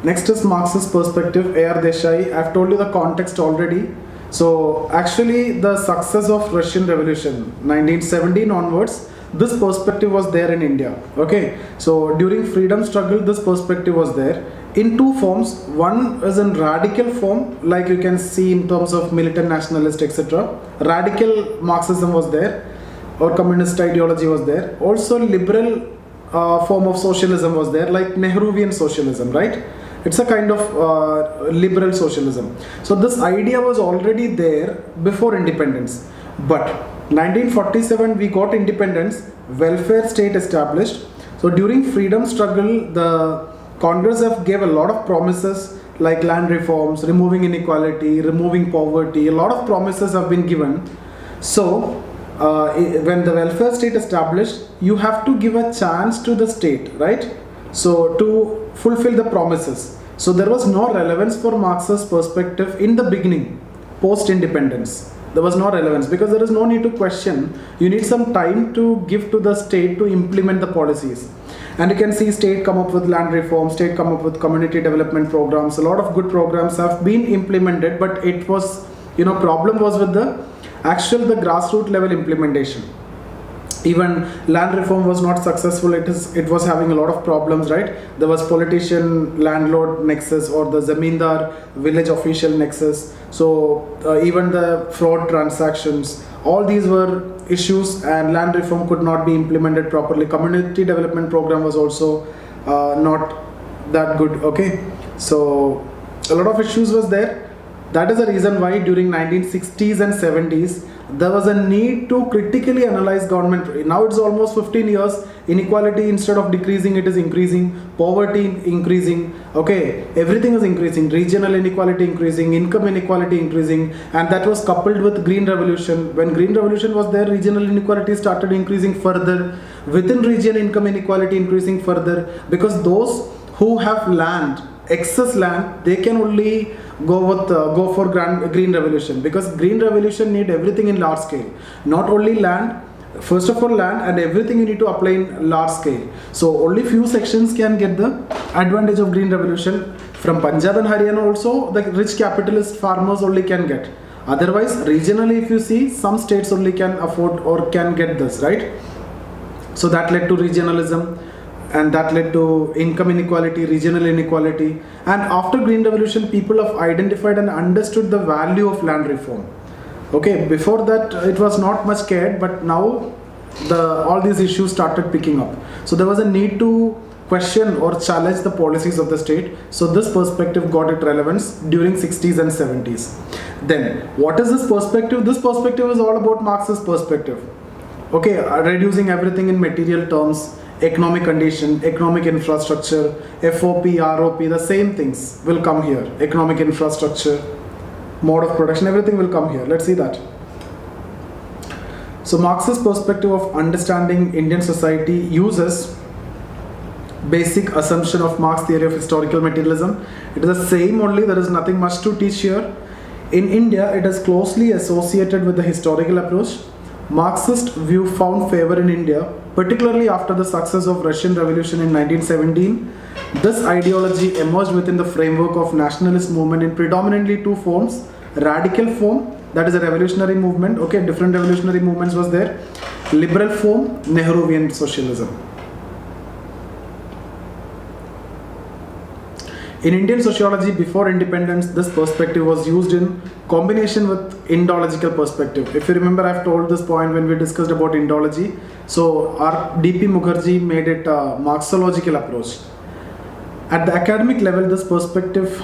Next is Marxist Perspective, A.R. Desai. I've told you the context already. So actually the success of Russian Revolution, 1917 onwards, this perspective was there in India. Okay, so during freedom struggle, this perspective was there in two forms. One is in radical form, like you can see in terms of militant nationalist, etc. Radical Marxism was there, or communist ideology was there. Also liberal form of socialism was there, like Nehruvian socialism, right? It's a kind of liberal socialism. So this idea was already there before independence. But 1947 we got independence, welfare state established. So during freedom struggle, the Congress have gave a lot of promises like land reforms, removing inequality, removing poverty. A lot of promises have been given. So when the welfare state established, you have to give a chance to the state, right? So to fulfill the promises. So there was no relevance for Marxist perspective in the beginning, post-independence. There was no relevance because there is no need to question. You need some time to give to the state to implement the policies. And you can see state come up with land reform, state come up with community development programs. A lot of good programs have been implemented, but it was, problem was with the grassroots level implementation. Even land reform was not successful. It was having a lot of problems, right? There was politician landlord nexus or the zamindar village official nexus. So even the fraud transactions, all these were issues, and land reform could not be implemented properly. Community development program was also not that good. Okay, so a lot of issues was there. That is the reason why during 1960s and 70s there was a need to critically analyze government. Now it's almost 15 years. Inequality, instead of decreasing, it is increasing. Poverty increasing. Okay, everything is increasing. Regional inequality increasing, income inequality increasing, and that was coupled with Green Revolution. When Green Revolution was there, regional inequality started increasing further. Within region, income inequality increasing further, because those who have land, excess land, they can only go for Green Revolution, because Green Revolution need everything in large scale, not only land. First of all, land, and everything you need to apply in large scale. So only few sections can get the advantage of Green Revolution. From Punjab and Haryana also, the rich capitalist farmers only can get. Otherwise, regionally, if you see, some states only can afford or can get this, right? So that led to regionalism, and that led to income inequality, regional inequality. And after Green Revolution, people have identified and understood the value of land reform. Okay, before that it was not much cared, but now all these issues started picking up. So there was a need to question or challenge the policies of the state. So this perspective got its relevance during 60s and 70s. Then what is this perspective? This perspective is all about Marxist perspective. Okay, reducing everything in material terms, economic condition, economic infrastructure, FOP, ROP, the same things will come here. Economic infrastructure, mode of production, everything will come here. Let's see that. So Marxist perspective of understanding Indian society uses basic assumption of Marx theory of historical materialism. It is the same only, there is nothing much to teach here. In India, it is closely associated with the historical approach. Marxist view found favor in India, particularly after the success of Russian Revolution in 1917. This ideology emerged within the framework of nationalist movement in predominantly two forms. Radical form, that is a revolutionary movement. Okay, different revolutionary movements was there. Liberal form, Nehruvian socialism. In Indian sociology before independence, this perspective was used in combination with Indological perspective. If you remember, I've told this point when we discussed about Indology. So our D.P. Mukherjee made it a Marxological approach. At the academic level, this perspective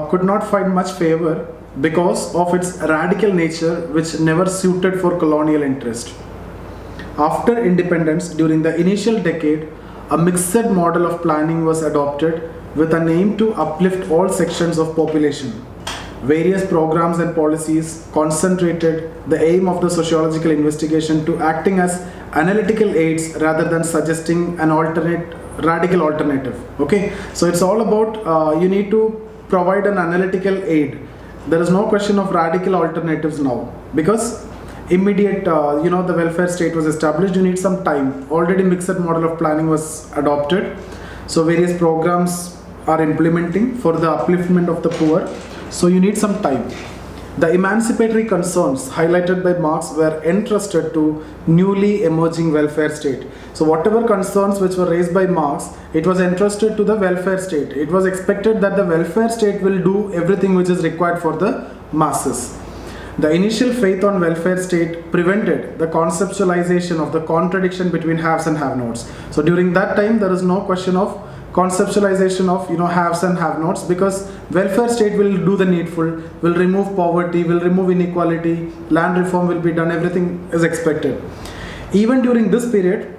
could not find much favor because of its radical nature, which never suited for colonial interest. After independence, during the initial decade, a mixed model of planning was adopted with an aim to uplift all sections of population. Various programs and policies concentrated the aim of the sociological investigation to acting as analytical aids rather than suggesting an radical alternative. Okay, so it's all about you need to provide an analytical aid. There is no question of radical alternatives now, because immediate the welfare state was established. You need some time. Already mixed model of planning was adopted. So various programs are implementing for the upliftment of the poor. So you need some time. The emancipatory concerns highlighted by Marx were entrusted to newly emerging welfare state. So whatever concerns which were raised by Marx, it was entrusted to the welfare state. It was expected that the welfare state will do everything which is required for the masses. The initial faith on welfare state prevented the conceptualization of the contradiction between haves and have-nots. So during that time, there is no question of conceptualization of haves and have-nots, because welfare state will do the needful, will remove poverty, will remove inequality, land reform will be done, everything is expected. Even during this period,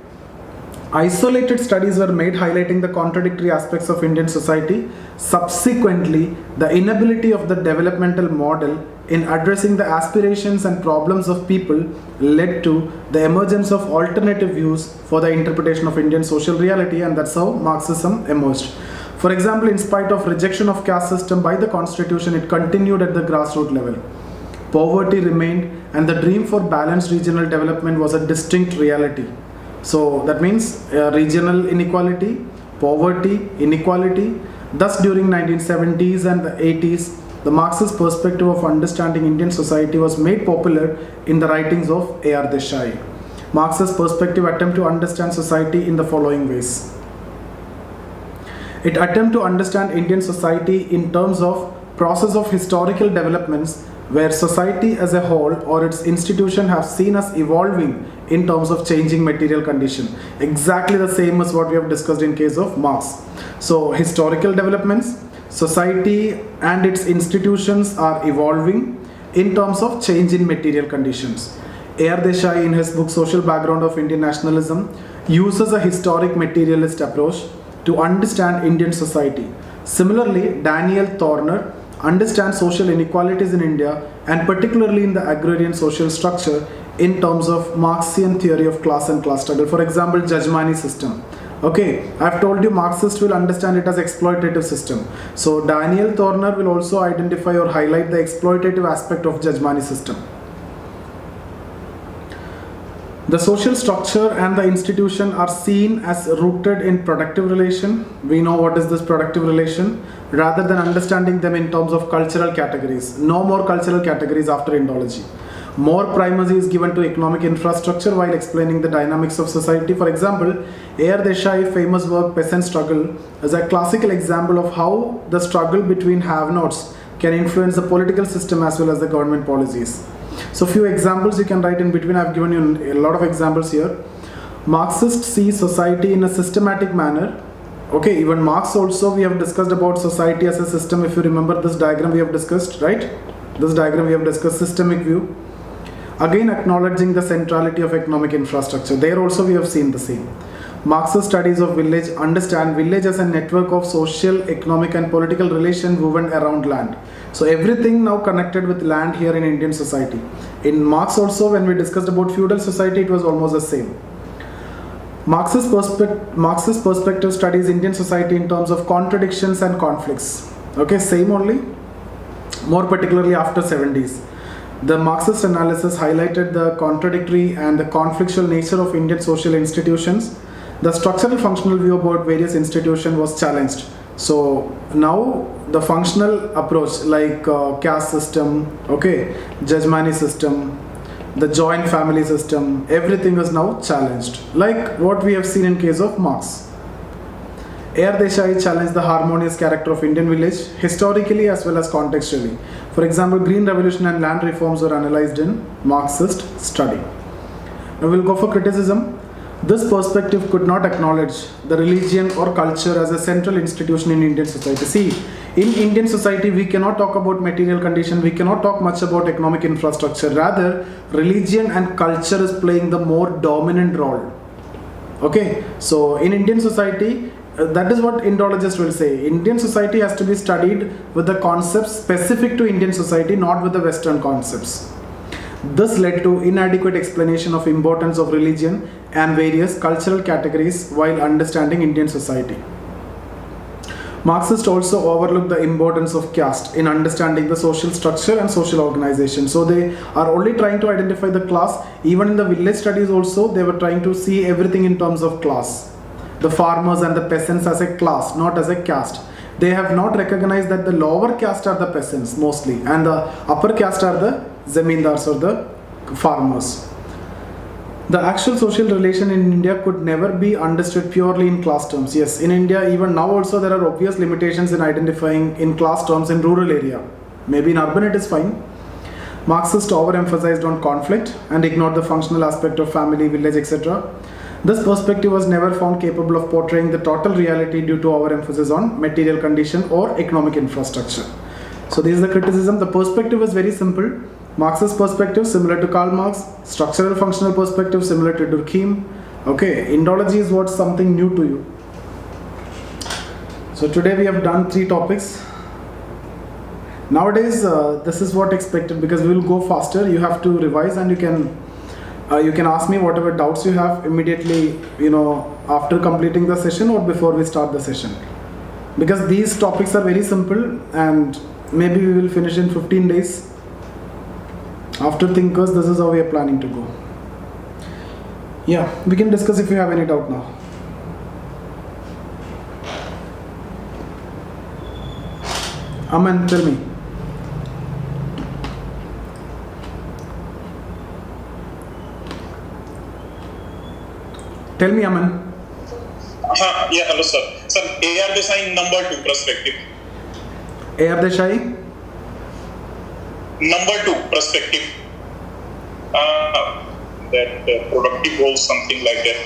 isolated studies were made highlighting the contradictory aspects of Indian society. Subsequently, the inability of the developmental model in addressing the aspirations and problems of people led to the emergence of alternative views for the interpretation of Indian social reality, and that's how Marxism emerged. For example, in spite of rejection of caste system by the constitution, it continued at the grassroots level. Poverty remained, and the dream for balanced regional development was a distinct reality. So that means regional inequality, poverty, inequality. Thus, during 1970s and the 80s, the Marxist perspective of understanding Indian society was made popular in the writings of A.R. Desai. Marxist perspective attempt to understand society in the following ways. It attempt to understand Indian society in terms of process of historical developments where society as a whole or its institution have seen us evolving in terms of changing material condition. Exactly the same as what we have discussed in case of Marx. So historical developments, society and its institutions are evolving in terms of change in material conditions. A.R. Desai, in his book Social Background of Indian Nationalism, uses a historic materialist approach to understand Indian society. Similarly, Daniel Thorner understands social inequalities in India, and particularly in the agrarian social structure, in terms of Marxian theory of class and class struggle. For example, Jajmani system. Okay, I've told you Marxists will understand it as exploitative system. So Daniel Thorner will also identify or highlight the exploitative aspect of Jajmani system. The social structure and the institution are seen as rooted in productive relation. We know what is this productive relation, rather than understanding them in terms of cultural categories. No more cultural categories after Indology. More primacy is given to economic infrastructure while explaining the dynamics of society. For example, A.R. Desai famous work Peasant Struggle is a classical example of how the struggle between have-nots can influence the political system as well as the government policies. So few examples you can write in between. I've given you a lot of examples here. Marxists see society in a systematic manner. Okay, even Marx also, we have discussed about society as a system. If you remember this diagram we have discussed, right? This diagram we have discussed, systemic view. Again, acknowledging the centrality of economic infrastructure. There also we have seen the same. Marxist studies of village understand village as a network of social, economic and political relations woven around land. So everything now connected with land here in Indian society. In Marx also, when we discussed about feudal society, it was almost the same. Marxist perspective studies Indian society in terms of contradictions and conflicts. Okay, same only, more particularly after 70s. The Marxist analysis highlighted the contradictory and the conflictual nature of Indian social institutions. The structural functional view about various institutions was challenged. So now the functional approach like caste system, okay, Jajmani system, the joint family system, everything is now challenged, like what we have seen in case of Marx. A.R. Desai challenged the harmonious character of Indian village historically as well as contextually. For example, Green Revolution and land reforms were analyzed in Marxist study. Now we'll go for criticism. This perspective could not acknowledge the religion or culture as a central institution in Indian society. See, in Indian society, we cannot talk about material condition, we cannot talk much about economic infrastructure. Rather, religion and culture is playing the more dominant role. Okay, so in Indian society, that is what Indologists will say. Indian society has to be studied with the concepts specific to Indian society, not with the Western concepts. This led to inadequate explanation of importance of religion and various cultural categories while understanding Indian society. Marxists also overlook the importance of caste in understanding the social structure and social organization. So they are only trying to identify the class. Even in the village studies also, they were trying to see everything in terms of class. The farmers and the peasants as a class, not as a caste. they have not recognized that the lower caste are the peasants mostly, and the upper caste are the zamindars or the farmers. The actual social relation in India could never be understood purely in class terms. Yes, in India, even now also there are obvious limitations in identifying in class terms in rural area. Maybe in urban it is fine. Marxists overemphasized on conflict and ignored the functional aspect of family, village, etc. This perspective was never found capable of portraying the total reality due to overemphasis on material condition or economic infrastructure. So this is the criticism. The perspective is very simple. Marxist perspective similar to Karl Marx, structural functional perspective similar to Durkheim. Okay, Indology is what's something new to you. So today we have done 3 topics. Nowadays this is what expected, because we will go faster. You have to revise, and you can ask me whatever doubts you have immediately, after completing the session or before we start the session, because these topics are very simple and maybe we will finish in 15 days. After thinkers, this is how we are planning to go. Yeah, we can discuss if you have any doubt now. Aman, tell me. Tell me, Aman. Yeah, hello sir. Sir, A.R. Desai number 2 perspective. A.R. Desai? Number 2 perspective. That productive goals, something like that.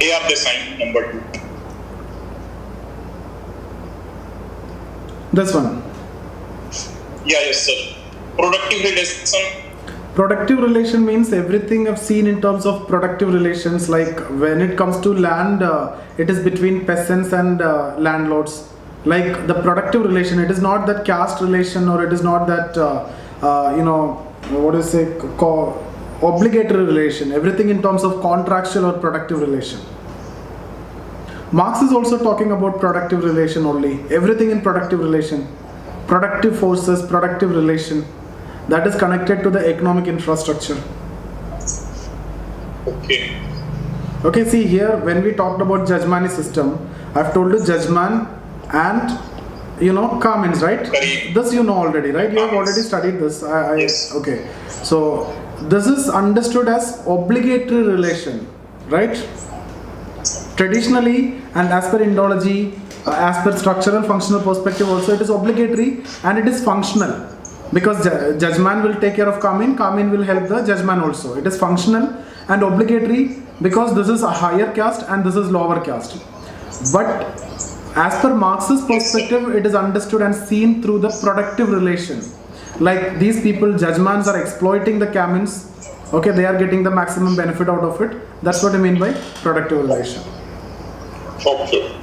A.R. Desai number 2. This one? Yeah, yes sir. Productive relation. Productive relation means everything I've seen in terms of productive relations, like when it comes to land, it is between peasants and landlords. Like the productive relation, it is not that caste relation, or it is not that, obligatory relation. Everything in terms of contractual or productive relation. Marx is also talking about productive relation only. Everything in productive relation. Productive forces, productive relation. That is connected to the economic infrastructure. Okay. Okay, see here, when we talked about Jajmani system, I've told you Jajman and Kamins, right? Correct. This you know already, right? You have already studied this. Yes. Okay. So this is understood as obligatory relation, right? Traditionally, and as per Indology, as per structural functional perspective also, it is obligatory and it is functional. Because Jajman will take care of Kamin, Kamin will help the Jajman also. It is functional and obligatory because this is a higher caste and this is lower caste. But as per Marxist perspective, it is understood and seen through the productive relation. Like these people, Jajmans are exploiting the Kamins. Okay, they are getting the maximum benefit out of it. That's what I mean by productive relation. Okay.